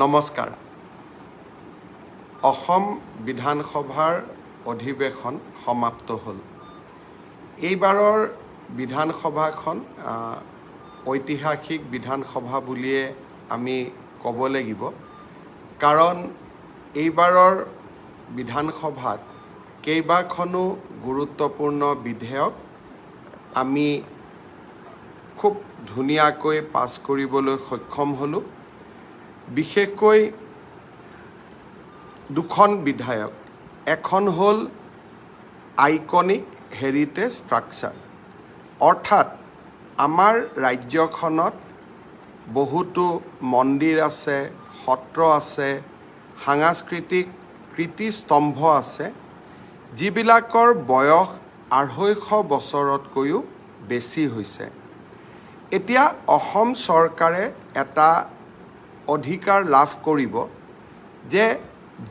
নমস্কাৰ। অসম বিধানসভাৰ অধিৱেশন সমাপ্ত হ'ল। এইবাৰৰ বিধানসভাখন ঐতিহাসিক বিধানসভা বুলিয়ে আমি ক'ব লাগিব, কাৰণ এইবাৰৰ বিধানসভাত কেইবাখনো গুৰুত্বপূৰ্ণ বিধেয়ক আমি খুব ধুনীয়াকৈ পাছ কৰিবলৈ সক্ষম হ'লোঁ। বিশেষকৈ দুখন বিধেয়ক, এখন হ'ল আইকনিক হেৰিটেজ ষ্ট্ৰাকচাৰ, অৰ্থাৎ আমাৰ ৰাজ্যখনত বহুতো মন্দিৰ আছে, সত্ৰ আছে, সাংস্কৃতিক কীৰ্তিস্তম্ভ আছে, যিবিলাকৰ বয়স 250 বছৰতকৈও বেছি হৈছে। এতিয়া অসম চৰকাৰে এটা অধিকাৰ লাভ কৰিব যে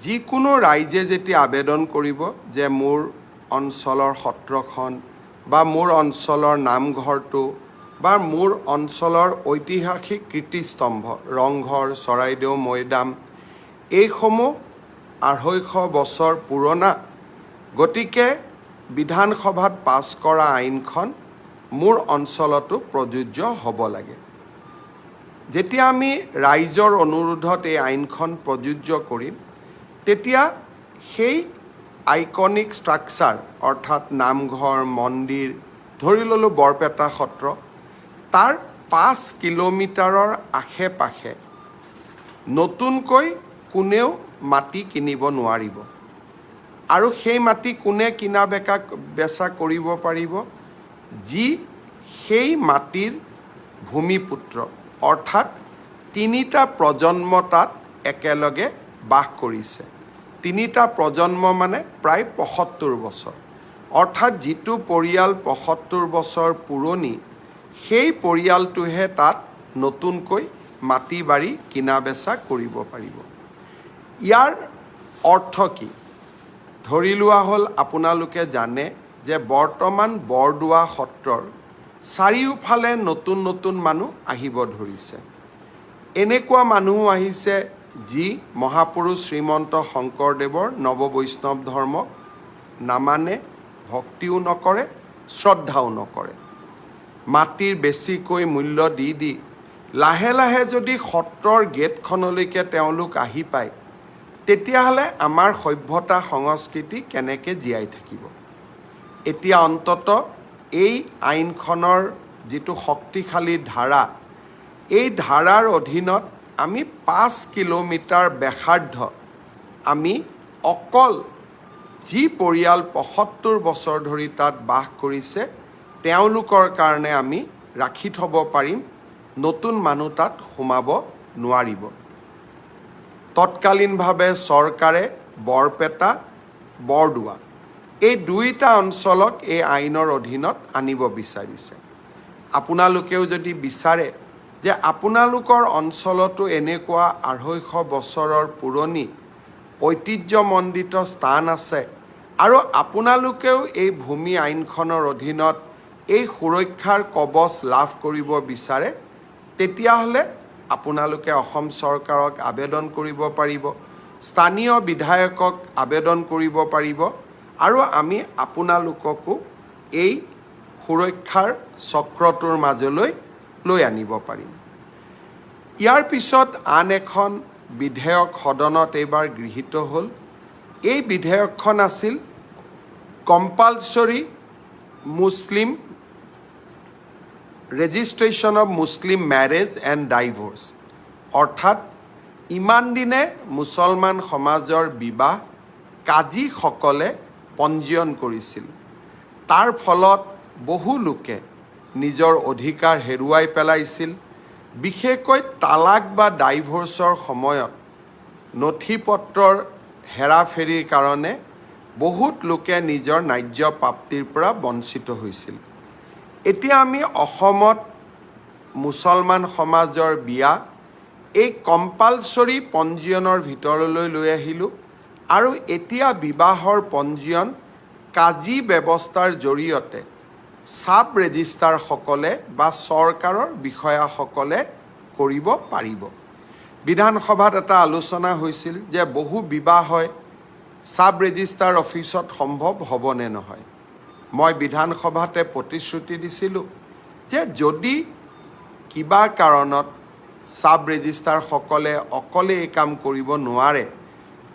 যিকোনো ৰাইজে যেতিয়া আবেদন কৰিব যে মোৰ অঞ্চলৰ সত্ৰখন বা মোৰ অঞ্চলৰ নামঘৰটো বা মোৰ অঞ্চলৰ ঐতিহাসিক কীৰ্তিস্তম্ভ ৰংঘৰ, চৰাইদেউ মৈদাম, এইসমূহ 250 বছৰ পুৰণা, গতিকে বিধানসভাত পাছ কৰা আইনখন মোৰ অঞ্চলতো প্ৰযোজ্য হ'ব লাগে। যেতিয়া আমি ৰাইজৰ অনুৰোধত এই আইনখন প্ৰযোজ্য কৰিম, তেতিয়া সেই আইকনিক ষ্ট্ৰাকচাৰ অৰ্থাৎ নামঘৰ, মন্দিৰ, ধৰি ল'লোঁ বৰপেটা সত্ৰ, তাৰ 5 কিলোমিটাৰৰ আশে পাশে নতুনকৈ কোনেও মাটি কিনিব নোৱাৰিব। আৰু সেই মাটি কোনে কিনা বেচা কৰিব পাৰিব? যি সেই মাটিৰ ভূমিপুত্ৰ, অৰ্থাৎ 3টা প্ৰজন্ম তাত একেলগে বাস কৰিছে। 3টা প্ৰজন্ম মানে প্ৰায় 75 বছৰ, অৰ্থাৎ যিটো পৰিয়াল 75 বছৰ পুৰণি, সেই পৰিয়ালটোহে তাত নতুনকৈ মাটি বাৰী কিনা বেচা কৰিব পাৰিব। ইয়াৰ অৰ্থ কি? ধৰি লোৱা হ'ল, আপোনালোকে জানে যে বৰ্তমান বৰদোৱা সত্ৰৰ চাৰিওফালে নতুন নতুন মানুহ আহিব ধৰিছে। এনেকুৱা মানুহো আহিছে যি মহাপুৰুষ শ্ৰীমন্ত শংকৰদেৱৰ নৱবৈষ্ণৱ ধৰ্মক নামানে, ভক্তিও নকৰে, শ্ৰদ্ধাও নকৰে। মাটিৰ বেছিকৈ মূল্য দি লাহে লাহে যদি সত্ৰৰ গেটখনলৈকে তেওঁলোক আহি পায়, তেতিয়াহ'লে আমাৰ সভ্যতা সংস্কৃতি কেনেকৈ জীয়াই থাকিব? এতিয়া অন্ততঃ এই আইনখনৰ যিটো শক্তিশালী ধাৰা, এই ধাৰাৰ অধীনত আমি 5 কিলোমিটাৰ ব্যাসাৰ্ধ আমি অকল যি পৰিয়াল 75 বছৰ ধৰি তাত বাস কৰিছে তেওঁলোকৰ কাৰণে আমি ৰাখি থ'ব পাৰিম, নতুন মানুহ তাত সোমাব নোৱাৰিব। তৎকালীনভাৱে চৰকাৰে বৰপেটা, বৰদোৱা এই 2টা অঞ্চলক এই আইনৰ অধীনত আনিব বিচাৰিছে। আপোনালোকেও যদি বিচাৰে যে আপোনালোকৰ অঞ্চলতো এনেকুৱা 250 বছৰৰ পুৰণি ঐতিহ্যমণ্ডিত স্থান আছে আৰু আপোনালোকেও এই ভূমি আইনখনৰ অধীনত এই সুৰক্ষাৰ কৱচ লাভ কৰিব বিচাৰে, তেতিয়াহ'লে আপোনালোকে অসম চৰকাৰক আবেদন কৰিব পাৰিব, স্থানীয় বিধায়কক আবেদন কৰিব পাৰিব, আৰু আমি আপোনালোককো এই সুৰক্ষাৰ চক্ৰটোৰ মাজলৈ লৈ আনিব পাৰিম। ইয়াৰ পিছত আন এখন বিধেয়ক সদনত এইবাৰ গৃহীত হ'ল। এই বিধেয়কখন আছিল compulsory Muslim registration of Muslim marriage and divorce, অৰ্থাৎ ইমান দিনে মুছলমান সমাজৰ বিবাহ কাজীসকলে পঞ্জীয়ন কৰিছিল। তাৰ ফলত বহু লোকে নিজৰ অধিকাৰ হেৰুৱাই পেলাইছিল। বিশেষকৈ তালাক বা ডাইভৰ্চৰ সময়ত নথি পত্ৰৰ হেৰাফেৰিৰ কাৰণে বহুত লোকে নিজৰ ন্যায্য প্ৰাপ্তিৰ পৰা বঞ্চিত হৈছিল। এতিয়া আমি অসমত মুছলমান সমাজৰ বিয়া এই কম্পালচৰি পঞ্জীয়নৰ ভিতৰলৈ লৈ আহিলোঁ, আৰু এতিয়া বিবাহৰ পঞ্জীয়ন কাজী ব্যৱস্থাৰ জৰিয়তে সাব ৰেজিষ্ট্ৰাৰসকলে বা চৰকাৰৰ বিষয়াসকলে কৰিব পাৰিব। বিধানসভাত এটা আলোচনা হৈছিল যে বহু বিবাহ হয়, সাব ৰেজিষ্ট্ৰাৰ অফিচত সম্ভৱ হ'ব নে নহয়। মই বিধানসভাতে প্ৰতিশ্ৰুতি দিছিলোঁ যে যদি কিবা কাৰণত সাব ৰেজিষ্ট্ৰাৰসকলে অকলে এই কাম কৰিব নোৱাৰে,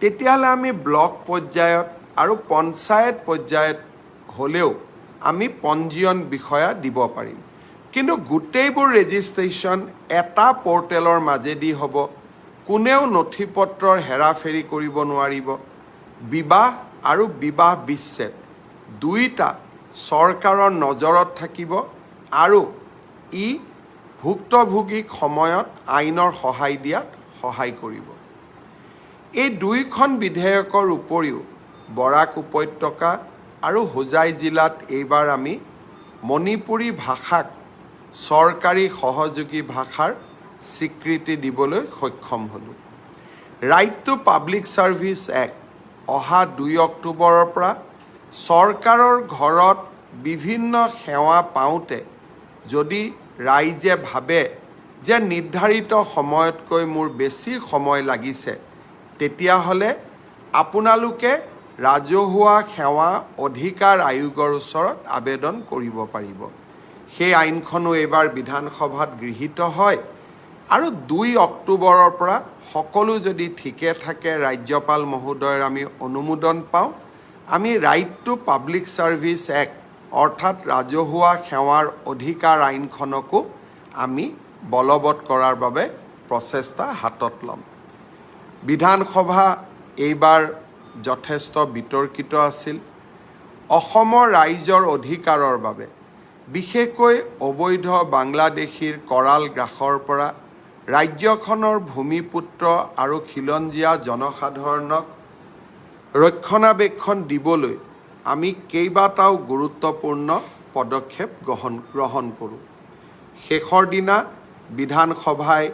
তেতিয়াহ'লে আমি ব্লক পৰ্যায়ত আৰু পঞ্চায়ত পৰ্যায়ত হ'লেও আমি পঞ্জীয়ন বিষয়া দিব পাৰিম। কিন্তু গোটেইবোৰ ৰেজিষ্ট্ৰেশ্যন এটা পৰ্টেলৰ মাজেদি হ'ব, কোনেও নথি পত্ৰৰ হেৰাফেৰি কৰিব নোৱাৰিব। বিবাহ আৰু বিবাহ বিচ্ছেদ দুইটা চৰকাৰৰ নজৰত থাকিব আৰু ই ভুক্তভোগীক সময়ত আইনৰ সহায় দিয়াত সহায় কৰিব। এই দুইখন বিধেয়কৰ উপৰিও বৰাক উপত্যকা আৰু হোজাই জিলাত এইবাৰ আমি মণিপুৰী ভাষাক চৰকাৰী সহযোগী ভাষাৰ স্বীকৃতি দিবলৈ সক্ষম হ'লোঁ। Right to public service act অহা 2 অক্টোবৰৰ পৰা চৰকাৰৰ ঘৰত বিভিন্ন সেৱা পাওঁতে যদি ৰাইজে ভাবে যে নিৰ্ধাৰিত সময়তকৈ মোৰ বেছি সময় লাগিছে, তেতিয়াহ'লে আপোনালোকে ৰাজহুৱা সেৱা অধিকাৰ আয়োগৰ ওচৰত আবেদন কৰিব পাৰিব। সেই আইনখনো এইবাৰ বিধানসভাত গৃহীত হয় আৰু 2 অক্টোবৰৰ পৰা সকলো যদি ঠিকে থাকে, ৰাজ্যপাল মহোদয়ৰ আমি অনুমোদন পাওঁ, আমি right to public service act অৰ্থাৎ ৰাজহুৱা সেৱাৰ অধিকাৰ আইনখনকো আমি বলবৎ কৰাৰ বাবে প্ৰচেষ্টা হাতত ল'ম। বিধানসভা এইবাৰ যথেষ্ট বিতৰ্কিত আছিল। অসমৰ ৰাইজৰ অধিকাৰৰ বাবে বিশেষকৈ অবৈধ বাংলাদেশীৰ কৰাল গ্ৰাসৰ পৰা ৰাজ্যখনৰ ভূমিপুত্ৰ আৰু খিলঞ্জীয়া জনসাধাৰণক ৰক্ষণাবেক্ষণ দিবলৈ আমি কেইবাটাও গুৰুত্বপূৰ্ণ পদক্ষেপ গ্ৰহণ কৰোঁ। শেষৰ দিনা বিধানসভাই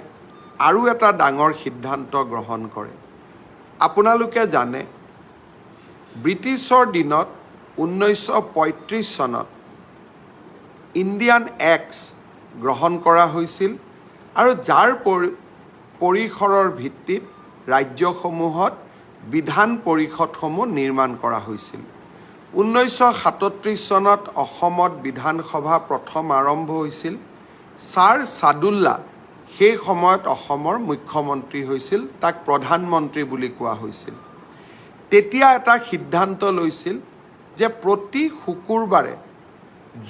আৰু এটা ডাঙৰ সিদ্ধান্ত গ্ৰহণ কৰে। আপোনালোকে জানে, ব্ৰিটিছৰ দিনত 1935 চনত ইণ্ডিয়ান এক্টছ গ্ৰহণ কৰা হৈছিল আৰু যাৰ পৰিসৰৰ ভিত্তিত ৰাজ্যসমূহত বিধান পৰিষদসমূহ নিৰ্মাণ কৰা হৈছিল। 1937 চনত অসমত বিধানসভা প্ৰথম আৰম্ভ হৈছিল। ছাৰ ছাদুল্লা সেই সময়ত অসমৰ মুখ্যমন্ত্ৰী হৈছিল, তাক প্ৰধানমন্ত্ৰী বুলি কোৱা হৈছিল। তেতিয়া এটা সিদ্ধান্ত লৈছিল যে প্ৰতি শুকুৰবাৰে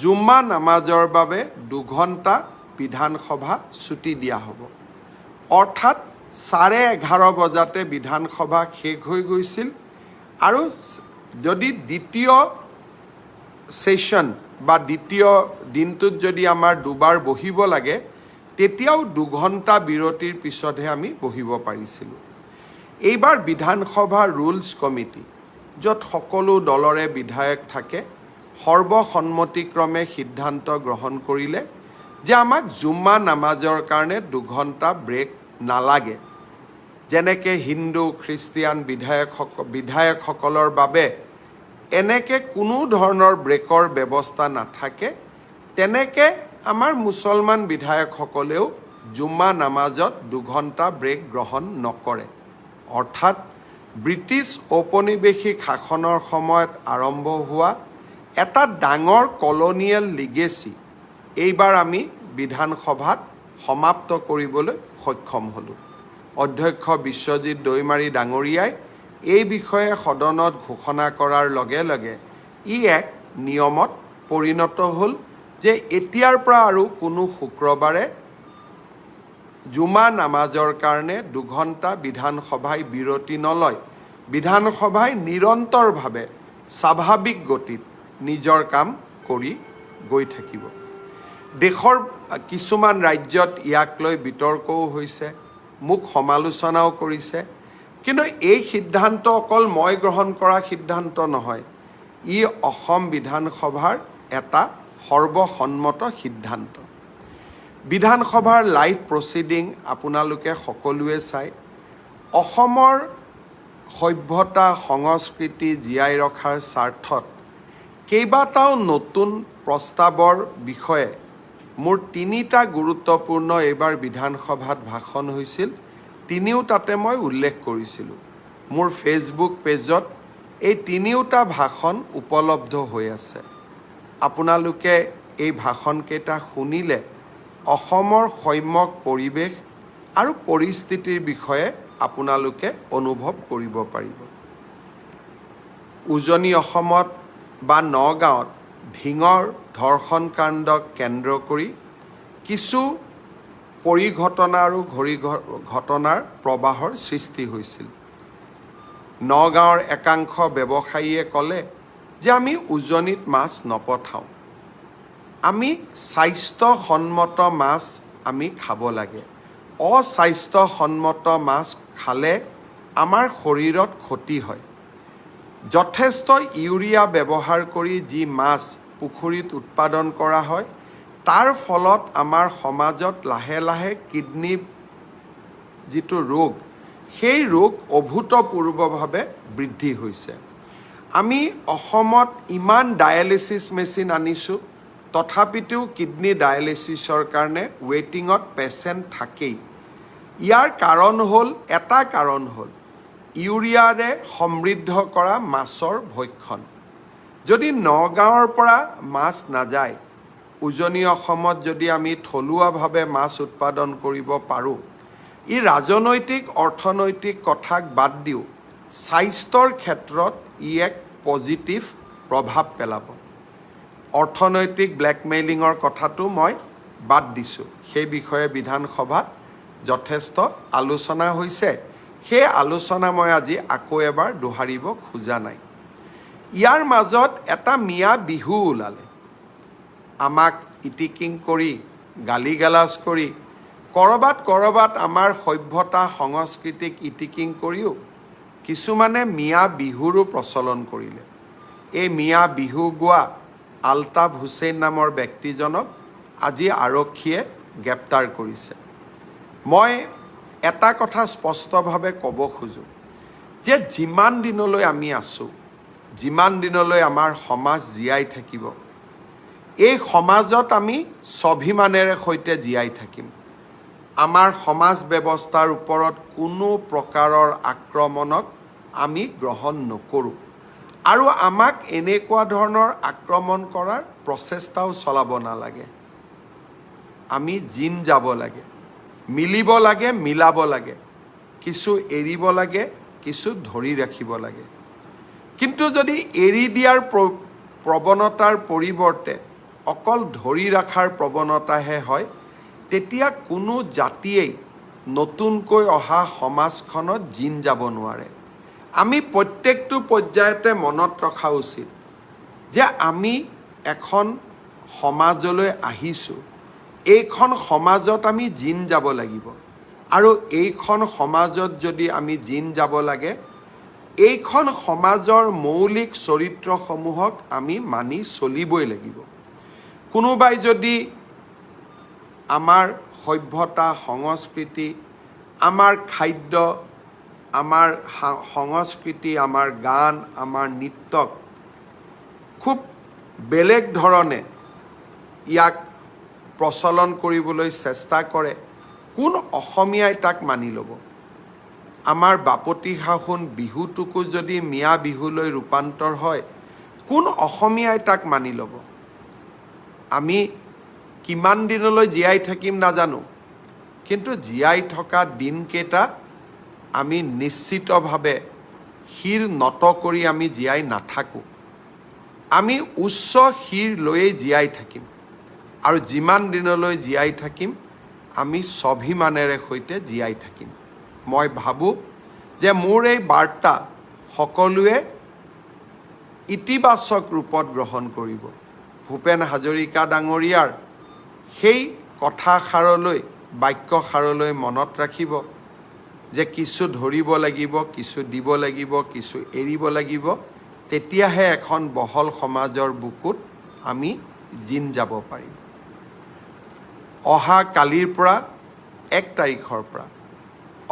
জুম্মা নামাজৰ বাবে 2 ঘণ্টা বিধানসভা ছুটি দিয়া হ'ব। অৰ্থাৎ 11:30 বজাতে বিধানসভা শেষ হৈ গৈছিল আৰু যদি দ্বিতীয় ছেশ্যন বা দ্বিতীয় দিনটোত যদি আমাৰ দুবাৰ বহিব লাগে, তেতিয়াও 2 ঘণ্টা বিৰতিৰ পিছতহে আমি বহিব পাৰিছিলোঁ। এইবাৰ বিধানসভাৰ ৰুলছ কমিটি, য'ত সকলো দলৰে বিধায়ক থাকে, সৰ্বসন্মতিক্ৰমে সিদ্ধান্ত গ্ৰহণ কৰিলে যে আমাক জুম্মা নামাজৰ কাৰণে 2 ঘণ্টা ব্ৰেক নালাগে। যেনেকৈ হিন্দু খ্ৰীষ্টিয়ান বিধায়কসকলৰ বাবে এনেকৈ কোনো ধৰণৰ ব্ৰেকৰ ব্যৱস্থা নাথাকে, তেনেকৈ আমাৰ মুছলমান বিধায়কসকলেও জুম্মা নামাজত 2 ঘণ্টা ব্ৰেক গ্ৰহণ নকৰে। অৰ্থাৎ ব্ৰিটিছ ঔপনিৱেশিক শাসনৰ সময়ত আৰম্ভ হোৱা এটা ডাঙৰ কলনিয়েল লিগেচি এইবাৰ আমি বিধানসভাত সমাপ্ত কৰিবলৈ সক্ষম হ'লোঁ। অধ্যক্ষ বিশ্বজিৎ দৈমাৰী ডাঙৰীয়াই এই বিষয়ে সদনত ঘোষণা কৰাৰ লগে লগে ই এক নিয়মত পৰিণত হ'ল যে এতিয়াৰ পৰা আৰু কোনো শুক্ৰবাৰে জুমা নামাজৰ কাৰণে 2 ঘণ্টা বিধানসভাই বিৰতি নলয়। বিধানসভাই নিৰন্তৰভাৱে স্বাভাৱিক গতিত নিজৰ কাম কৰি গৈ থাকিব। দেশৰ কিছুমান ৰাজ্যত ইয়াক লৈ বিতৰ্কও হৈছে, মোক সমালোচনাও কৰিছে। কিন্তু এই সিদ্ধান্ত অকল মই গ্ৰহণ কৰা সিদ্ধান্ত নহয়, ই অসম বিধানসভাৰ এটা সৰ্বসন্মত সিদ্ধান্ত। বিধানসভাৰ লাইভ প্ৰচিডিং আপোনালোকে সকলোৱে চাই। অসমৰ সভ্যতা সংস্কৃতি জীয়াই ৰখাৰ স্বাৰ্থত কেইবাটাও নতুন প্ৰস্তাৱৰ বিষয়ে মোৰ 3টা গুৰুত্বপূৰ্ণ এইবাৰ বিধানসভাত ভাষণ হৈছিল। তিনিওটাতে মই উল্লেখ কৰিছিলোঁ। মোৰ ফেচবুক পেজত এই তিনিওটা ভাষণ উপলব্ধ হৈ আছে। আপোনালোকে এই ভাষণকেইটা শুনিলে অসমৰ সম্যক পৰিৱেশ আৰু পৰিস্থিতিৰ বিষয়ে আপোনালোকে অনুভৱ কৰিব পাৰিব। উজনি অসমত বা নগাঁৱত ধিঙৰ ধৰ্ষণকাণ্ডক কেন্দ্ৰ কৰি কিছু পৰিঘটনা আৰু ঘটনাৰ প্ৰবাহৰ সৃষ্টি হৈছিল। নগাঁৱৰ একাংশ ব্যৱসায়ীয়ে ক'লে যে আমি উজনিত মাছ নপঠাওঁ, আমি স্বাস্থ্যসন্মত মাছ আমি খাব লাগে। অস্বাস্থ্যসন্মত মাছ খালে আমাৰ শৰীৰত ক্ষতি হয়। যথেষ্ট ইউৰিয়া ব্যৱহাৰ কৰি যি মাছ পুখুৰীত উৎপাদন কৰা হয়, তাৰ ফলত আমাৰ সমাজত লাহে লাহে কিডনী যিটো ৰোগ, সেই ৰোগ অভূতপূৰ্বভাৱে বৃদ্ধি হৈছে। আমি অসমত ইমান ডায়েলিচিছ মেচিন আনিছোঁ, তথাপিতো কিডনী ডায়েলিচিছৰ কাৰণে ৱেইটিঙত পেচেণ্ট থাকেই। ইয়াৰ এটা কাৰণ হ'ল ইউৰিয়াৰে সমৃদ্ধ কৰা মাছৰ ভক্ষণ। যদি নগাঁৱৰ পৰা মাছ নাযায়, উজনি অসমত যদি আমি থলুৱাভাৱে মাছ উৎপাদন কৰিব পাৰোঁ, ই ৰাজনৈতিক অৰ্থনৈতিক কথাক বাদ দিও স্বাস্থ্যৰ ক্ষেত্ৰত ই এক পজিটিভ প্ৰভাৱ পেলাব। অৰ্থনৈতিক ব্লেকমেইলিঙৰ কথাটো মই বাদ দিছোঁ। সেই বিষয়ে বিধানসভাত যথেষ্ট আলোচনা হৈছে। সেই আলোচনা মই আজি আকৌ এবাৰ দোহাৰিব খোজা নাই। ইয়াৰ মাজত এটা মিয়া বিহু ওলালে। আমাক ইটিকিং কৰি, গালি গালাজ কৰি, ক'ৰবাত আমাৰ সভ্যতা সংস্কৃতিক ইটিকিং কৰিও কিছুমানে মিয়া বিহুৰো প্ৰচলন কৰিলে। এই মিয়া বিহু গোৱা আলতাফ হুছেইন নামৰ ব্যক্তিজনক আজি আৰক্ষীয়ে গ্ৰেপ্তাৰ কৰিছে। মই এটা কথা স্পষ্টভাৱে ক'ব খোজোঁ যে যিমান দিনলৈ আমি আছোঁ, যিমান দিনলৈ আমাৰ সমাজ জীয়াই থাকিব, এই সমাজত আমি স্বাভিমানেৰে সৈতে জীয়াই থাকিম। আমাৰ সমাজ ব্যৱস্থাৰ ওপৰত কোনো প্ৰকাৰৰ আক্ৰমণক আমি গ্ৰহণ নকৰোঁ আৰু আমাক এনেকুৱা ধৰণৰ আক্ৰমণ কৰাৰ প্ৰচেষ্টাও চলাব নালাগে। আমি জিন যাব লাগে, মিলিব লাগে, মিলাব লাগে, কিছু এৰিব লাগে, কিছু ধৰি ৰাখিব লাগে। কিন্তু যদি এৰি দিয়াৰ প্ৰৱণতাৰ পৰিৱৰ্তে অকল ধৰি ৰখাৰ প্ৰৱণতাহে হয়, তেতিয়া কোনো জাতিয়েই নতুনকৈ অহা সমাজখনত জিন যাব নোৱাৰে। আমি প্ৰত্যেকটো পৰ্যায়তে মনত ৰখা উচিত যে আমি এখন সমাজলৈ আহিছোঁ, এইখন সমাজত আমি জিন যাব লাগিব আৰু এইখন সমাজত যদি আমি জিন যাব লাগে, এইখন সমাজৰ মৌলিক চৰিত্ৰসমূহক আমি মানি চলিবই লাগিব। কোনোবাই যদি আমাৰ সভ্যতা সংস্কৃতি, আমাৰ খাদ্য, আমাৰ সংস্কৃতি, আমাৰ গান, আমাৰ নৃত্যক খুব বেলেগ ধৰণে ইয়াক প্ৰচলন কৰিবলৈ চেষ্টা কৰে, কোন অসমীয়াই তাক মানি ল'ব? আমাৰ বাপতি সাহোন বিহুটোকো যদি মিয়া বিহুলৈ ৰূপান্তৰ হয়, কোন অসমীয়াই তাক মানি ল'ব? আমি কিমান দিনলৈ জীয়াই থাকিম নাজানো, কিন্তু জীয়াই থকা দিনকেইটা আমি নিশ্চিতভাৱে শিৰ নত কৰি আমি জীয়াই নাথাকোঁ। আমি উচ্চ শিৰ লৈয়ে জীয়াই থাকিম আৰু যিমান দিনলৈ জীয়াই থাকিম, আমি স্বাভিমানেৰে সৈতে জীয়াই থাকিম। মই ভাবোঁ যে মোৰ এই বাৰ্তা সকলোৱে ইতিবাচক ৰূপত গ্ৰহণ কৰিব। ভূপেন হাজৰিকা ডাঙৰীয়াৰ সেই কথাষাৰলৈ, বাক্যষাৰলৈ মনত ৰাখিব যে কিছু ধৰিব লাগিব, কিছু দিব লাগিব, কিছু এৰিব লাগিব, তেতিয়াহে এখন বহল সমাজৰ বুকুত আমি জিন যাব পাৰিম। অহা কালিৰ পৰা 1 তাৰিখৰ পৰা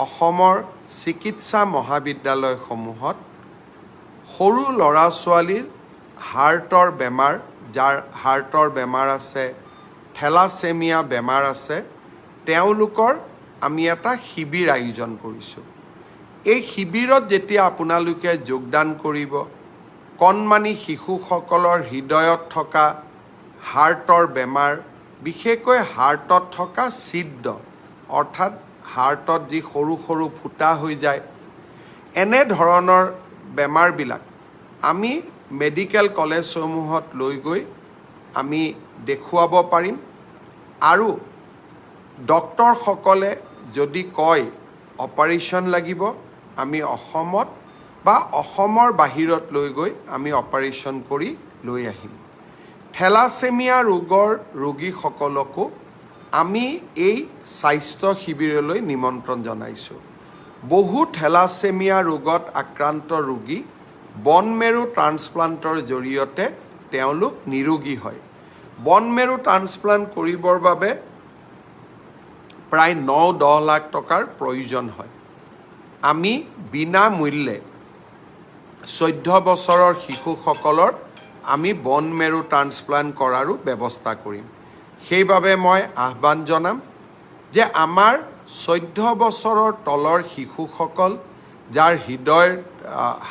অসমৰ চিকিৎসা মহাবিদ্যালয়সমূহত সৰু ল'ৰা ছোৱালীৰ হাৰ্টৰ বেমাৰ, যাৰ হাৰ্টৰ বেমাৰ আছে, থেলাছেমিয়া বেমাৰ আছে, তেওঁলোকৰ আমি এটা শিবিৰ আয়োজন কৰিছোঁ। এই শিবিৰত যেতিয়া আপোনালোকে যোগদান কৰিব, কণমানি শিশুসকলৰ হৃদয়ত থকা হাৰ্টৰ বেমাৰ, বিশেষকৈ হাৰ্টত থকা ছিদ্ৰ, অৰ্থাৎ হাৰ্টত যি সৰু সৰু ফুটা হৈ যায়, এনে ধৰণৰ বেমাৰবিলাক আমি মেডিকেল কলেজসমূহত লৈ গৈ আমি দেখুৱাব পাৰিম। আৰু ডক্টৰসকলে যদি কয় অপাৰেশ্যন লাগিব, আমি অসমত বা অসমৰ বাহিৰত লৈ গৈ আমি অপাৰেশ্যন কৰি লৈ আহিম। থেলাছেমিয়া ৰোগৰ ৰোগীসকলকো আমি এই স্বাস্থ্য শিবিৰলৈ নিমন্ত্ৰণ জনাইছোঁ। বহু থেলাছেমিয়া ৰোগত আক্ৰান্ত ৰোগী বন মেৰু ট্ৰান্সপ্লাণ্টৰ জৰিয়তে তেওঁলোক নিৰোগী হয়। বন মেৰু ট্ৰান্সপ্লাণ্ট কৰিবৰ বাবে প্ৰায় 9-10 লাখ টকাৰ প্ৰয়োজন হয়। আমি বিনামূল্যে 14 বছৰৰ শিশুসকলৰ আমি বন মেৰু ট্ৰান্সপ্লাণ্ট কৰাৰো ব্যৱস্থা কৰিম। সেইবাবে মই আহ্বান জনাম যে আমাৰ 14 বছৰৰ তলৰ শিশুসকল, যাৰ হৃদয়ৰ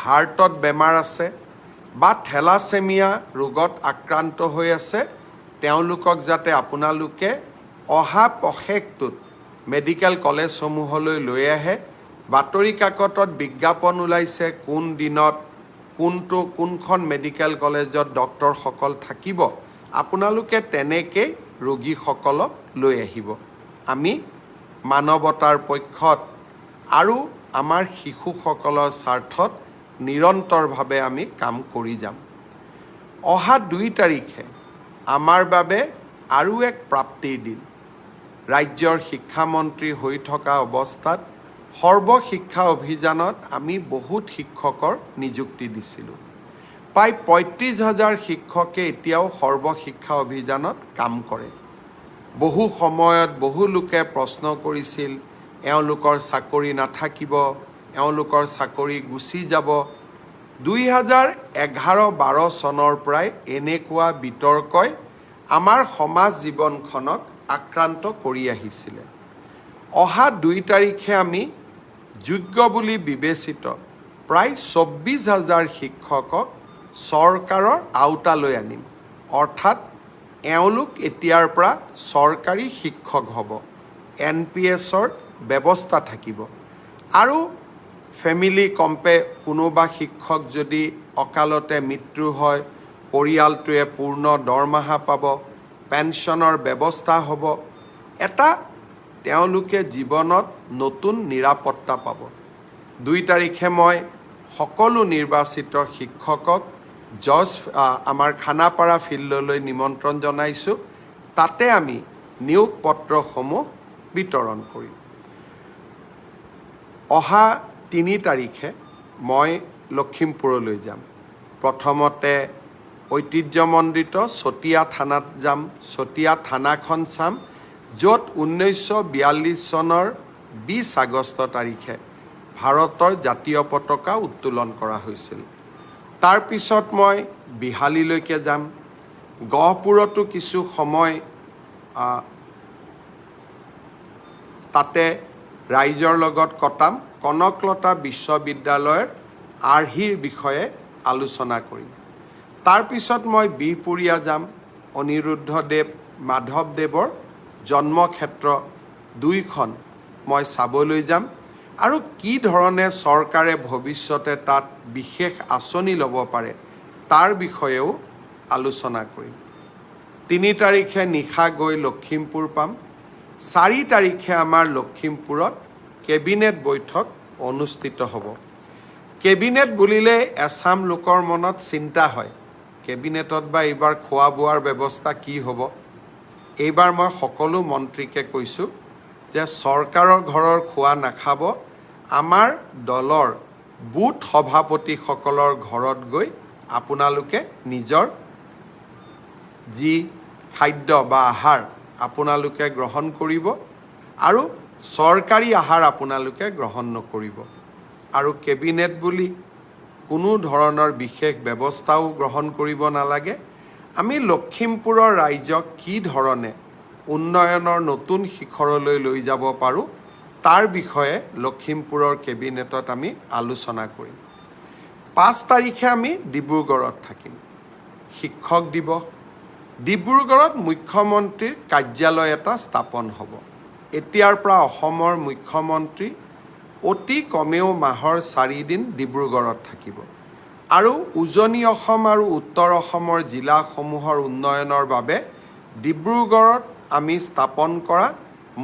হাৰ্টত বেমাৰ আছে বা থেলাছেমিয়া ৰোগত আক্ৰান্ত হৈ আছে, তেওঁলোকক যাতে আপোনালোকে অহা পষেকটোত মেডিকেল কলেজসমূহলৈ লৈ আহে। বাতৰি কাকতত বিজ্ঞাপন ওলাইছে কোন দিনত কোনখন মেডিকেল কলেজত ডক্টৰসকল থাকিব, আপোনালোকে তেনেকৈ ৰোগীসকলক লৈ আহিব। আমি মানৱতাৰ পক্ষত আৰু আমাৰ শিশুসকলৰ স্বাৰ্থত নিৰন্তৰভাৱে আমি কাম কৰি যাম। অহা 2 তাৰিখে আমাৰ বাবে আৰু এক প্ৰাপ্তিৰ দিন। ৰাজ্যৰ শিক্ষামন্ত্ৰী হৈ থকা অৱস্থাত সৰ্বশিক্ষা অভিযানত আমি বহুত শিক্ষকৰ নিযুক্তি দিছিলোঁ। প্ৰায় 35,000 শিক্ষকে এতিয়াও সৰ্বশিক্ষা অভিযানত কাম কৰে। বহু সময়ত বহু লোকে প্ৰশ্ন কৰিছিল, এওঁলোকৰ চাকৰি নাথাকিব, এওঁলোকৰ চাকৰি গুচি যাব। 2011-12 চনৰ পৰাই এনেকুৱা বিতৰ্কই আমাৰ সমাজ জীৱনখনক আক্ৰান্ত কৰি আহিছিলে। অহা 2 তাৰিখে আমি যোগ্য বুলি বিবেচিত প্ৰায় 24,000 শিক্ষকক চৰকাৰৰ আওতালৈ আনিম। অৰ্থাৎ এওঁলোক এতিয়াৰ পৰা চৰকাৰী শিক্ষক হ'ব। NPSৰ ব্যৱস্থা থাকিব। আৰু ফেমিলি কোনোবা শিক্ষক যদি অকালতে মৃত্যু হয়, পৰিয়ালটোৱে পূৰ্ণ দৰমহা পাব, পেঞ্চনৰ ব্যৱস্থা হ'ব। এটা তেওঁলোকে জীৱনত নতুন নিৰাপত্তা পাব। 2 তাৰিখে মই সকলো নিৰ্বাচিত শিক্ষকক আমাৰ খানাপাৰা ফিল্ডলৈ নিমন্ত্ৰণ জনাইছোঁ। তাতে আমি নিয়োগ পত্ৰসমূহ বিতৰণ কৰিম। অহা 3 তাৰিখে মই লখিমপুৰলৈ যাম। প্ৰথমতে ঐতিহ্যমণ্ডিত চতিয়া থানাত যাম। চতিয়া থানাখন চাম, য'ত 1942 চনৰ 20 আগষ্ট তাৰিখে ভাৰতৰ জাতীয় পতাকা উত্তোলন কৰা হৈছিল। তাৰপিছত মই বিহালীলৈকে যাম। গহপুৰতো কিছু সময় তাতে ৰাইজৰ লগত কটাম। কনকলতা বিশ্ববিদ্যালয়ৰ আৰ্হিৰ বিষয়ে আলোচনা কৰিম। তাৰপিছত মই বিহপুৰীয়া যাম। অনিৰুদ্ধদেৱ মাধৱদেৱৰ জন্মক্ষেত্ৰ 2খন মই চাবলৈ যাম আৰু কি ধৰণে চৰকাৰে ভৱিষ্যতে তাত বিশেষ আঁচনি ল'ব পাৰে তাৰ বিষয়েও আলোচনা কৰিম। 3 তাৰিখে নিশা গৈ লখিমপুৰ পাম। 4 তাৰিখে আমাৰ লখিমপুৰত কেবিনেট বৈঠক অনুষ্ঠিত হ'ব। কেবিনেট বুলিলে এছাম লোকৰ মনত চিন্তা হয়, কেবিনেটত বা এইবাৰ খোৱা বোৱাৰ ব্যৱস্থা কি হ'ব। এইবাৰ মই সকলো মন্ত্ৰীকে কৈছোঁ যে চৰকাৰৰ ঘৰৰ খোৱা নাখাব, আমাৰ দলৰ বুথ সভাপতিসকলৰ ঘৰত গৈ আপোনালোকে নিজৰ যি খাদ্য বা আহাৰ আপোনালোকে গ্ৰহণ কৰিব আৰু চৰকাৰী আহাৰ আপোনালোকে গ্ৰহণ নকৰিব। আৰু কেবিনেট বুলি কোনো ধৰণৰ বিশেষ ব্যৱস্থাও গ্ৰহণ কৰিব নালাগে। আমি লখিমপুৰৰ ৰাইজক কি ধৰণে উন্নয়নৰ নতুন শিখৰলৈ লৈ যাব পাৰোঁ তাৰ বিষয়ে লখিমপুৰৰ কেবিনেটত আমি আলোচনা কৰিম। 5 তাৰিখে আমি ডিব্ৰুগড়ত থাকিম। শিক্ষক দিৱস। ডিব্ৰুগড়ত মুখ্যমন্ত্ৰীৰ কাৰ্যালয় এটা স্থাপন হ'ব। এতিয়াৰ পৰা অসমৰ মুখ্যমন্ত্ৰী অতি কমেও মাহৰ 4 দিন ডিব্ৰুগড়ত থাকিব আৰু উজনি অসম আৰু উত্তৰ অসমৰ জিলাসমূহৰ উন্নয়নৰ বাবে ডিব্ৰুগড়ত আমি স্থাপন কৰা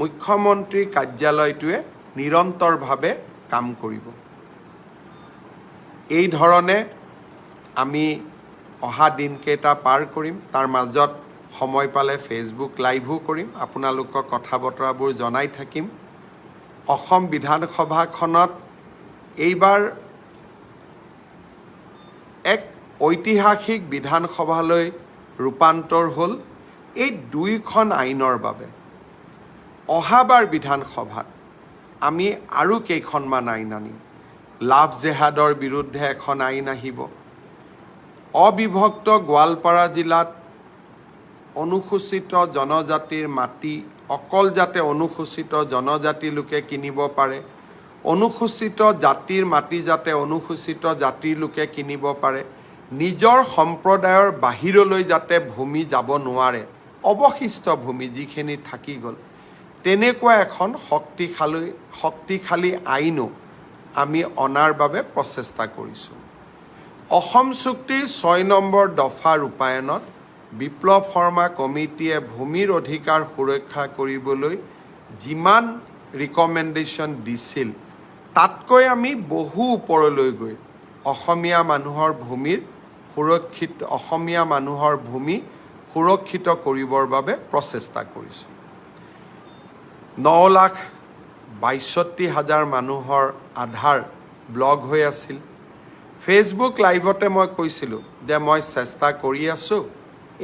মুখ্যমন্ত্ৰীৰ কাৰ্যালয়টোৱে নিৰন্তৰভাৱে কাম কৰিব। এই ধৰণে আমি অহা দিনকেইটা পাৰ কৰিম। তাৰ মাজত সময় পালে ফেচবুক লাইভো কৰিম, আপোনালোকক কথা বতৰাবোৰ জনাই থাকিম। অসম বিধানসভাখনত এইবাৰ এক ঐতিহাসিক বিধানসভালৈ ৰূপান্তৰ হ'ল এই 2খন আইনৰ বাবে। অহাবাৰ বিধানসভাত আমি আৰু কেইখনমান আইন আনিম। লাভ জেহাদৰ বিৰুদ্ধে এখন আইন আহিব। অবিভক্ত গোৱালপাৰা জিলাত অনুসূচিত জনজাতিৰ মাটি অকল যাতে অনুসূচিত জনজাতি লোকে কিনিব পাৰে, অনুসূচিত জাতিৰ মাটি যাতে অনুসূচিত জাতিৰ লোকে কিনিব পাৰে, নিজৰ সম্প্ৰদায়ৰ বাহিৰলৈ যাতে ভূমি যাব নোৱাৰে, অৱশিষ্ট ভূমি যিখিনি থাকি গ'ল, তেনেকুৱা এখন শক্তিশালী আইনো আমি অনাৰ বাবে প্ৰচেষ্টা কৰিছোঁ। অসম চুক্তিৰ 6 নম্বৰ দফা ৰূপায়ণত বিপ্লৱ শৰ্মা কমিটিয়ে ভূমিৰ অধিকাৰ সুৰক্ষা কৰিবলৈ যিমান ৰিকমেণ্ডেশ্যন দিছিল, তাতকৈ আমি বহু ওপৰলৈ গৈ অসমীয়া মানুহৰ ভূমি সুৰক্ষিত কৰিবৰ বাবে প্ৰচেষ্টা কৰিছোঁ। 9,62,000 মানুহৰ আধাৰ ব্লক হৈ আছিল। ফেচবুক লাইভতে মই কৈছিলোঁ যে মই চেষ্টা কৰি আছোঁ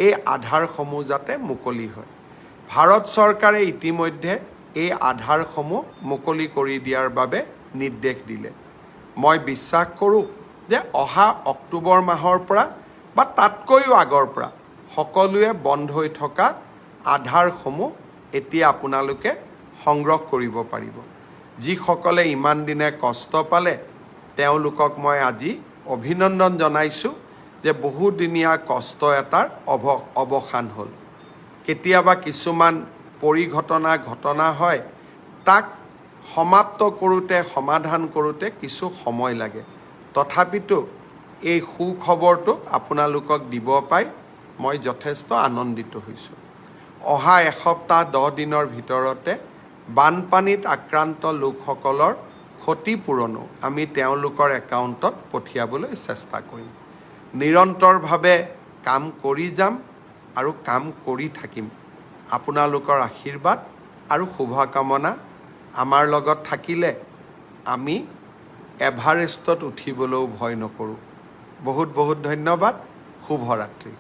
এই আধাৰসমূহ যাতে মুকলি হয়। ভাৰত চৰকাৰে ইতিমধ্যে এই আধাৰসমূহ মুকলি কৰি দিয়াৰ বাবে নিৰ্দেশ দিলে। মই বিশ্বাস কৰোঁ যে অহা অক্টোবৰ মাহৰ পৰা বা তাতকৈও আগৰ পৰা সকলোৱে বন্ধ হৈ থকা আধাৰসমূহ এতিয়া আপোনালোকে সংগ্ৰহ কৰিব পাৰিব। যিসকলে ইমান দিনে কষ্ট পালে তেওঁলোকক মই আজি অভিনন্দন জনাইছোঁ যে বহুদিনীয়া কষ্ট এটাৰ অৱসান হ'ল। কেতিয়াবা কিছুমান ঘটনা হয়, তাক সমাপ্ত কৰোঁতে সমাধান কৰোঁতে কিছু সময় লাগে। তথাপিতো এই সুখবৰটো আপোনালোকক দিব পাই মই যথেষ্ট আনন্দিত হৈছোঁ। অহা এসপ্তাহ 10 দিনৰ ভিতৰতে বানপানীত আক্ৰান্ত লোকসকলৰ ক্ষতিপূৰণো আমি তেওঁলোকৰ একাউণ্টত পঠিয়াবলৈ চেষ্টা কৰিম। নিৰন্তৰভাৱে কাম কৰি যাম আৰু কাম কৰি থাকিম। আপোনালোকৰ আশীৰ্বাদ আৰু শুভকামনা আমাৰ লগত থাকিলে আমি এভাৰেষ্টত উঠিবলৈও ভয় নকৰোঁ। বহুত বহুত ধন্যবাদ। শুভৰাত্ৰি।